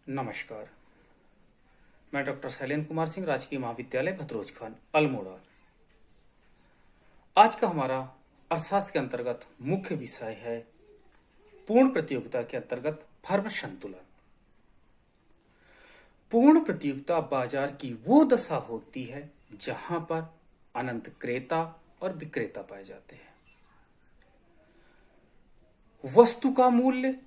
नमस्कार। मैं डॉक्टर शैलेंद्र कुमार सिंह, राजकीय महाविद्यालय भतरोज खान, अल्मोड़ा। आज का हमारा अर्थशास्त्र के अंतर्गत मुख्य विषय है पूर्ण प्रतियोगिता के अंतर्गत फर्म संतुलन। पूर्ण प्रतियोगिता बाजार की वो दशा होती है जहां पर अनंत क्रेता और विक्रेता पाए जाते हैं। वस्तु का मूल्य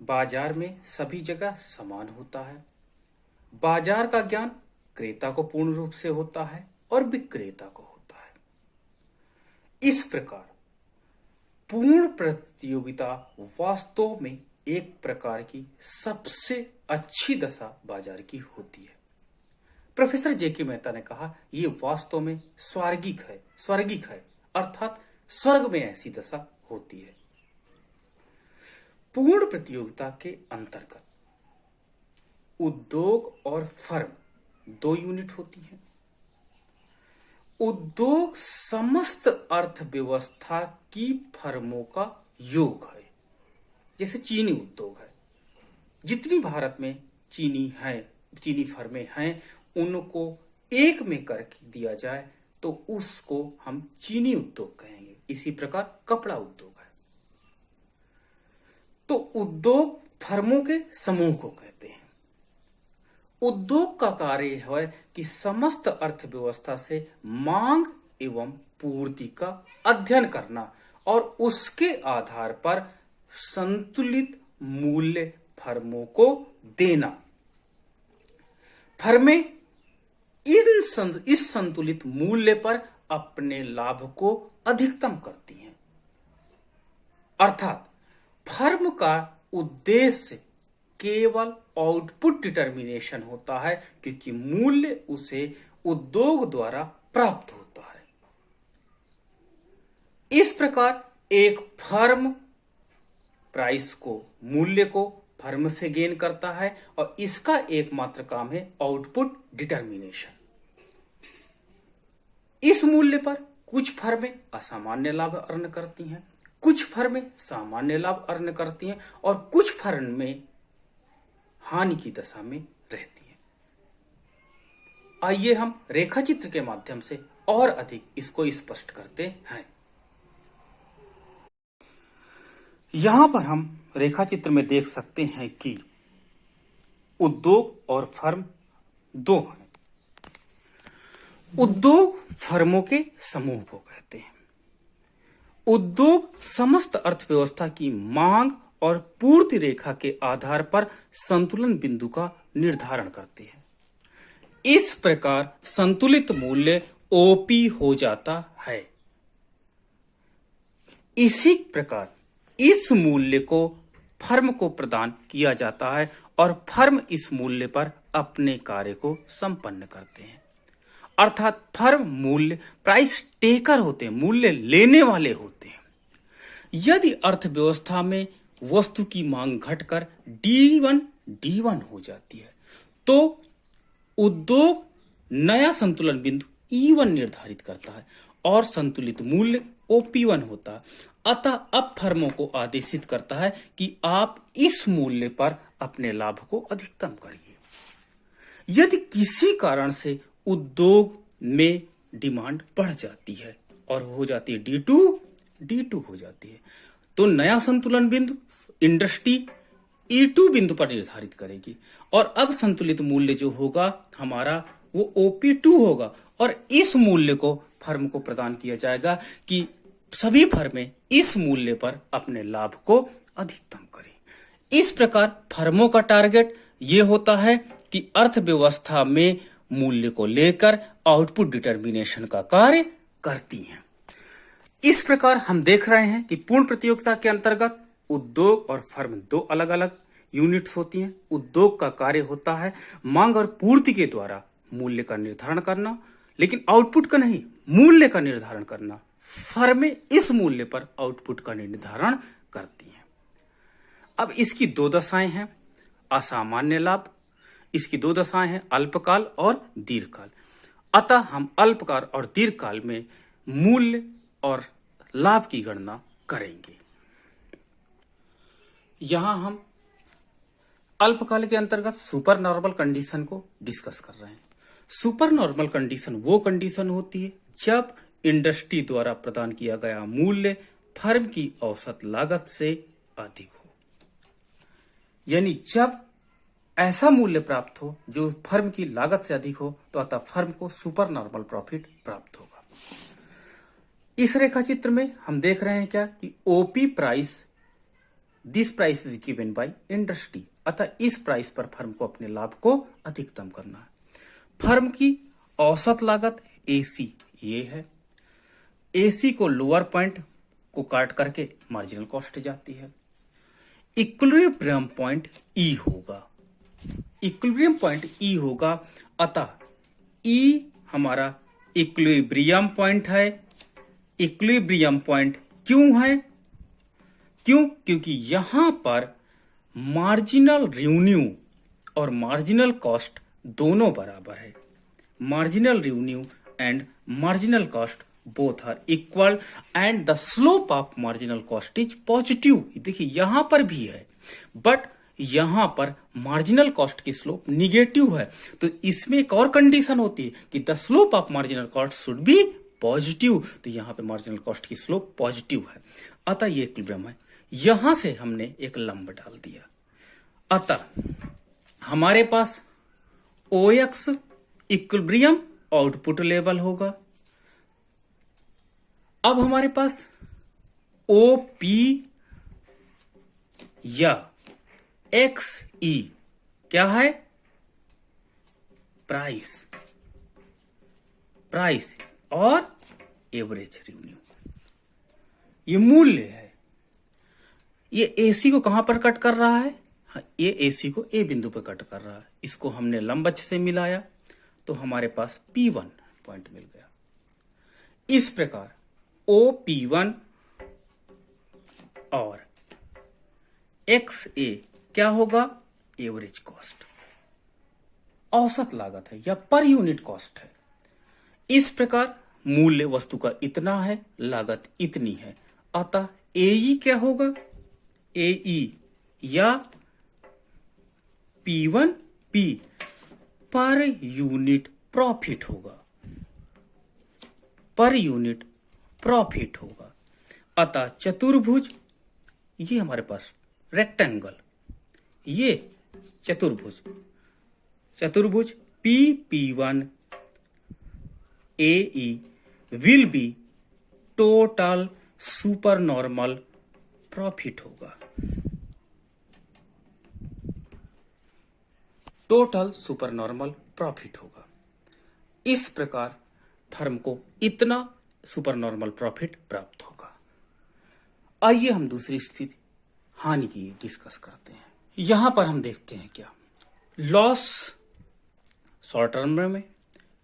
बाजार में सभी जगह समान होता है। बाजार का ज्ञान क्रेता को पूर्ण रूप से होता है और विक्रेता को होता है। इस प्रकार पूर्ण प्रतियोगिता वास्तव में एक प्रकार की सबसे अच्छी दशा बाजार की होती है। Professor JK. मेहता ने कहा, यह वास्तव में स्वर्गिक है, अर्थात स्वर्ग में ऐसी दशा होती है। पूर्ण प्रतियोगिता के अंतर्गत उद्योग और फर्म दो यूनिट होती हैं। उद्योग समस्त अर्थव्यवस्था की फर्मों का योग है। जैसे चीनी उद्योग है, जितनी भारत में चीनी फर्में हैं, उनको एक में कर दिया जाए तो उसको हम चीनी उद्योग कहेंगे। इसी प्रकार कपड़ा उद्योग है। तो उद्योग फर्मों के समूह को कहते हैं। उद्योग का कार्य है कि समस्त अर्थव्यवस्था से मांग एवं पूर्ति का अध्ययन करना और उसके आधार पर संतुलित मूल्य फर्मों को देना। फर्में इस संतुलित मूल्य पर अपने लाभ को अधिकतम करती हैं। अर्थात फर्म का उद्देश्य केवल आउटपुट डिटर्मिनेशन होता है, क्योंकि मूल्य उसे उद्योग द्वारा प्राप्त होता है। इस प्रकार एक फर्म मूल्य को फर्म से गेन करता है और इसका एकमात्र काम है आउटपुट डिटर्मिनेशन। इस मूल्य पर कुछ फर्में असामान्य लाभ अर्न करती हैं, कुछ फर्में सामान्य लाभ अर्न करती हैं और कुछ फर्में हानि की दशा में रहती हैं। आइए हम रेखाचित्र के माध्यम से और अधिक इसको स्पष्ट करते हैं। यहां पर हम रेखाचित्र में देख सकते हैं कि उद्योग और फर्म दो हैं। उद्योग फर्मों के समूह को कहते हैं। उद्योग समस्त अर्थव्यवस्था की मांग और पूर्ति रेखा के आधार पर संतुलन बिंदु का निर्धारण करते हैं। इस प्रकार संतुलित मूल्य ओपी हो जाता है। इसी प्रकार इस मूल्य को फर्म को प्रदान किया जाता है और फर्म इस मूल्य पर अपने कार्य को संपन्न करते हैं। अर्थात फर्म मूल्य प्राइस टेकर होते हैं, मूल्य लेने वाले होते हैं। यदि अर्थव्यवस्था में वस्तु की मांग घटकर D1 हो जाती है तो उद्योग नया संतुलन बिंदु E1 निर्धारित करता है और संतुलित मूल्य OP1 होता है। अतः अब फर्मों को आदेशित करता है कि आप इस मूल्य पर अपने लाभ को अधिकतम करिए। यदि किसी कारण से उद्योग में डिमांड बढ़ जाती है और हो जाती है D2 हो जाती है, तो नया संतुलन बिंदु इंडस्ट्री E2 बिंदु पर निर्धारित करेगी और अब संतुलित मूल्य जो होगा हमारा वो OP2 होगा और इस मूल्य को फर्म को प्रदान किया जाएगा कि सभी फर्में इस मूल्य पर अपने लाभ को अधिकतम करें। इस प्रकार फर्मों का टारगेट ये होता है कि अर्थव्यवस्था में मूल्य को लेकर आउटपुट डिटर्मिनेशन का कार्य करती हैं। इस प्रकार हम देख रहे हैं कि पूर्ण प्रतियोगिता के अंतर्गत उद्योग और फर्म दो अलग अलग यूनिट्स होती हैं। उद्योग का कार्य होता है मांग और पूर्ति के द्वारा मूल्य का निर्धारण करना, लेकिन आउटपुट का नहीं, मूल्य का निर्धारण करना। फर्में इस मूल्य पर आउटपुट का निर्धारण करती हैं। अब इसकी दो दशाएं हैं, असामान्य लाभ। इसकी दो दशाएं हैं, अल्पकाल और दीर्घकाल। अतः हम अल्पकाल और दीर्घकाल में मूल्य और लाभ की गणना करेंगे। यहां हम अल्पकाल के अंतर्गत सुपर नॉर्मल कंडीशन को डिस्कस कर रहे हैं। सुपर नॉर्मल कंडीशन वो कंडीशन होती है जब इंडस्ट्री द्वारा प्रदान किया गया मूल्य फर्म की औसत लागत से अधिक हो, यानी जब ऐसा मूल्य प्राप्त हो जो फर्म की लागत से अधिक हो तो अतः फर्म को सुपर नॉर्मल प्रॉफिट प्राप्त होगा। इस रेखा चित्र में हम देख रहे हैं क्या कि OP price, this price is given by industry, अतः इस प्राइस पर फर्म को अपने लाभ को अधिकतम करना है। फर्म की औसत लागत एसी ये है, एसी को लोअर पॉइंट को काट करके मार्जिनल कॉस्ट जाती है। इक्विलिब्रियम पॉइंट ई होगा, इक्विलिब्रियम पॉइंट ई होगा, अतः ई हमारा इक्विलिब्रियम पॉइंट है। इक्विलिब्रियम पॉइंट क्यों है? क्योंकि यहां पर मार्जिनल रेवेन्यू और मार्जिनल कॉस्ट दोनों बराबर है। Marginal revenue and marginal cost both are equal and the slope of marginal cost is positive. देखिए यहां पर भी है, बट यहां पर मार्जिनल कॉस्ट की स्लोप निगेटिव है। तो इसमें एक और कंडीशन होती है कि the slope of marginal cost should be positive, तो यहां पे मार्जिनल कॉस्ट की स्लोप पॉजिटिव है, अतः ये इक्विलिब्रियम है। यहां से हमने एक लंब डाल दिया, अतः हमारे पास OX इक्विलिब्रियम आउटपुट लेवल होगा। अब हमारे पास OP या XE क्या है? प्राइस और एवरेज रेवेन्यू, ये मूल्य है। ये AC को कहां पर कट कर रहा है? हाँ, ये AC को A बिंदु पर कट कर रहा है। इसको हमने लंबच से मिलाया तो हमारे पास P1 पॉइंट मिल गया। इस प्रकार OP1 और XA क्या होगा? एवरेज कॉस्ट, औसत लागत है या पर यूनिट कॉस्ट है। इस प्रकार मूल्य वस्तु का इतना है, लागत इतनी है, अतः AE क्या होगा? AE या P1P पर यूनिट प्रॉफिट होगा, पर यूनिट प्रॉफिट होगा। अतः चतुर्भुज, ये हमारे पास रेक्टेंगल, ये चतुर्भुज PP1 AE will be total super normal profit होगा, टोटल सुपर नॉर्मल प्रॉफिट होगा। इस प्रकार फर्म को इतना सुपर नॉर्मल प्रॉफिट प्राप्त होगा। आइए हम दूसरी स्थिति हानि की डिस्कस करते हैं। यहां पर हम देखते हैं क्या, लॉस शॉर्ट टर्म में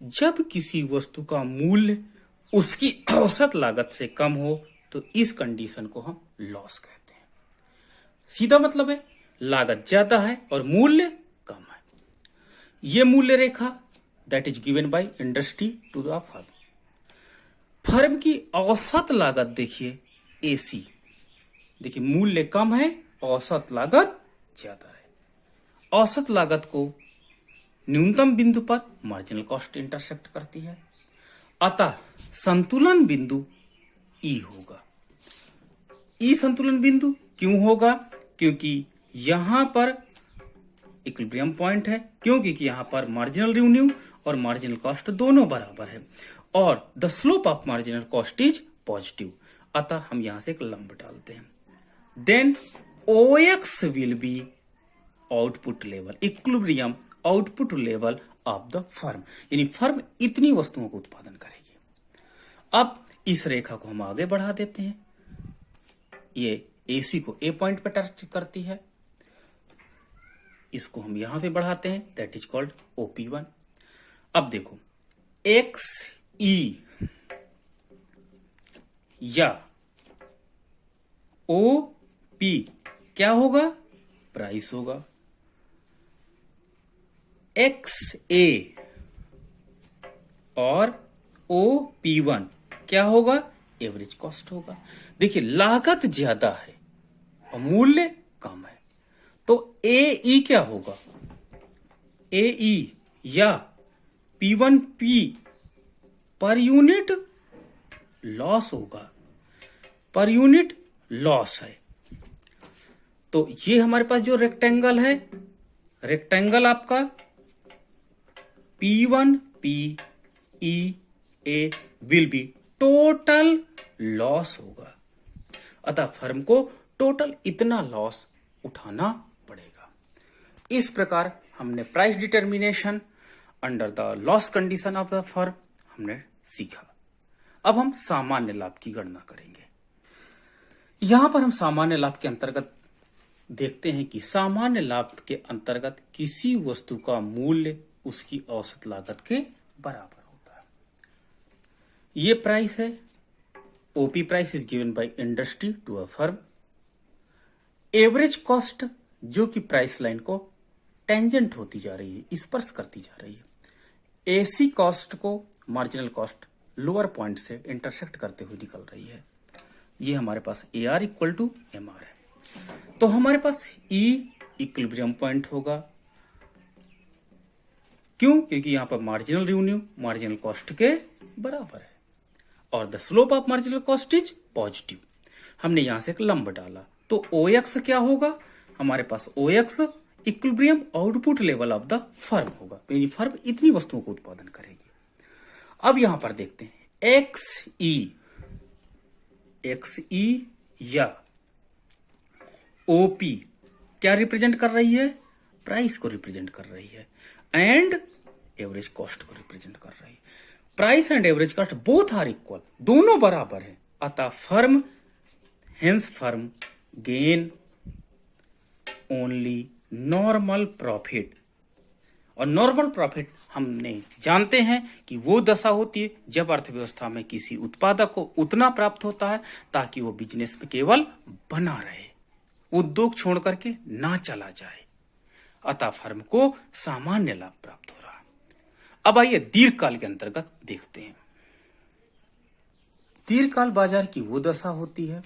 जब किसी वस्तु का मूल्य उसकी औसत लागत से कम हो तो इस कंडीशन को हम लॉस कहते हैं। सीधा मतलब है लागत ज्यादा है और मूल्य कम है। यह मूल्य रेखा that is given by industry to the firm. Firm की औसत लागत देखिए AC, देखिए मूल्य कम है, औसत लागत ज्यादा है। औसत लागत को न्यूनतम बिंदु पर मार्जिनल कॉस्ट इंटरसेक्ट करती है, अतः संतुलन बिंदु E होगा। E संतुलन बिंदु क्यों होगा? क्योंकि यहां पर इक्विलिब्रियम पॉइंट है, क्योंकि यहां पर मार्जिनल रेवेन्यू और मार्जिनल कॉस्ट दोनों बराबर है और the slope of marginal cost is positive, अतः हम यहां से एक लंब डालते हैं। Then OX will be output level, equilibrium output level of the firm, यानी फर्म इतनी वस्तुओं का उत्पादन करेगी। अब इस रेखा को हम आगे बढ़ा देते हैं। ये AC को A पॉइंट पर टच करती है, इसको हम यहां पे बढ़ाते हैं, दैट इज कॉल्ड OP1। अब देखो XE या OP क्या होगा? प्राइस होगा। XA और OP1 क्या होगा? एवरेज कॉस्ट होगा। देखिए लागत ज्यादा है और मूल्य कम है, तो ए ई क्या होगा? ए ई या P1P पर यूनिट लॉस होगा, पर यूनिट लॉस है। तो ये हमारे पास जो रेक्टेंगल है, रेक्टेंगल आपका P1P E A will be total loss होगा। अतः फर्म को टोटल इतना लॉस उठाना पड़ेगा। इस प्रकार हमने price determination under the loss condition of the firm हमने सीखा। अब हम सामान्य लाभ की गणना करेंगे। यहां पर हम सामान्य लाभ के अंतर्गत देखते हैं कि सामान्य लाभ के अंतर्गत किसी वस्तु का मूल्य उसकी औसत लागत के बराबर होता है। ये प्राइस है, OP price is given by industry to a firm. Average cost जो कि प्राइस लाइन को टेंजेंट होती जा रही है, स्पर्श करती जा रही है। एसी कॉस्ट को मार्जिनल कॉस्ट लोअर पॉइंट से इंटरसेक्ट करते हुए निकल रही है। ये हमारे पास A R equal to M R है। तो हमारे पास ई इक्विलिब्रियम पॉइंट होगा। क्यों? क्योंकि यहां पर मार्जिनल रेवेन्यू मार्जिनल कॉस्ट के बराबर है और the slope of marginal cost is positive. हमने यहां से एक लंब डाला, तो ओ एक्स क्या होगा? हमारे पास O X equilibrium output level of the firm होगा। यानी फर्म इतनी वस्तुओं को उत्पादन करेगी। अब यहां पर देखते हैं एक्स ई या ओपी क्या रिप्रेजेंट कर रही है? प्राइस को रिप्रेजेंट कर रही है एंड एवरेज कॉस्ट को रिप्रेजेंट कर रही है। Price and average cost both are equal, दोनों बराबर है। अतः firm gain only normal profit. और नॉर्मल प्रॉफिट हमने जानते हैं कि वो दशा होती है जब अर्थव्यवस्था में किसी उत्पादक को उतना प्राप्त होता है ताकि वो बिजनेस में केवल बना रहे, उद्योग छोड़ करके ना चला जाए। अतः फर्म को सामान्य लाभ प्राप्त हो रहा है। अब आइए दीर्घकाल के अंतर्गत देखते हैं। दीर्घकाल बाजार की वो दशा होती है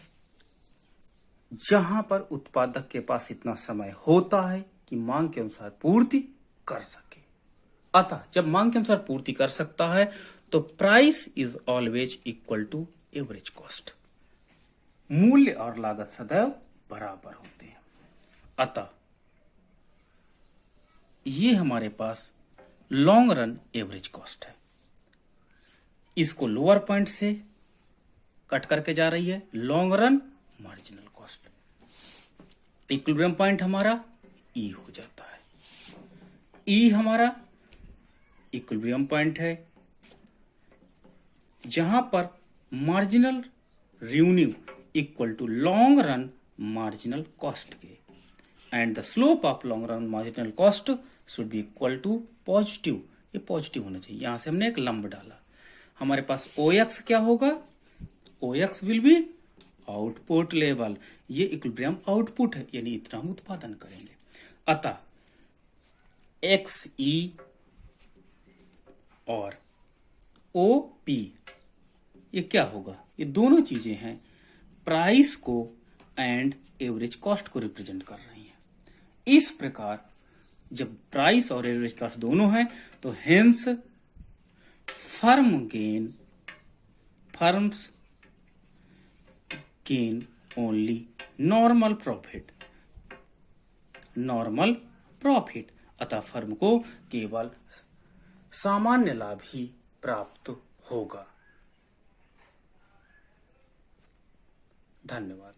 जहां पर उत्पादक के पास इतना समय होता है कि मांग के अनुसार पूर्ति कर सके। अतः जब मांग के अनुसार पूर्ति कर सकता है तो price is always equal to average cost. मूल्य और लागत सदैव बराबर होते हैं। अतः ये हमारे पास लॉन्ग रन एवरेज कॉस्ट है। इसको लोअर पॉइंट से कट करके जा रही है long run marginal cost. Equilibrium point हमारा ई हो जाता है। ई हमारा इक्विलिब्रियम पॉइंट है जहां पर marginal revenue equal to long run marginal cost के and the slope of long run marginal cost should be equal to positive. ये पॉजिटिव होना चाहिए। यहां से हमने एक लंब डाला। हमारे पास ओ एक्स क्या होगा? O X will be output level. ये इक्विलिब्रियम आउटपुट है, यानी इतना हम उत्पादन करेंगे। अतः एक्स ई और ओ पी ये क्या होगा? ये दोनों चीजें हैं प्राइस को एंड एवरेज कॉस्ट को रिप्रेजेंट कर रही हैं। इस प्रकार जब प्राइस और एवरेज कॉस्ट दोनों हैं तो hence firms gain only normal profit. अतः फर्म को केवल सामान्य लाभ ही प्राप्त होगा। धन्यवाद।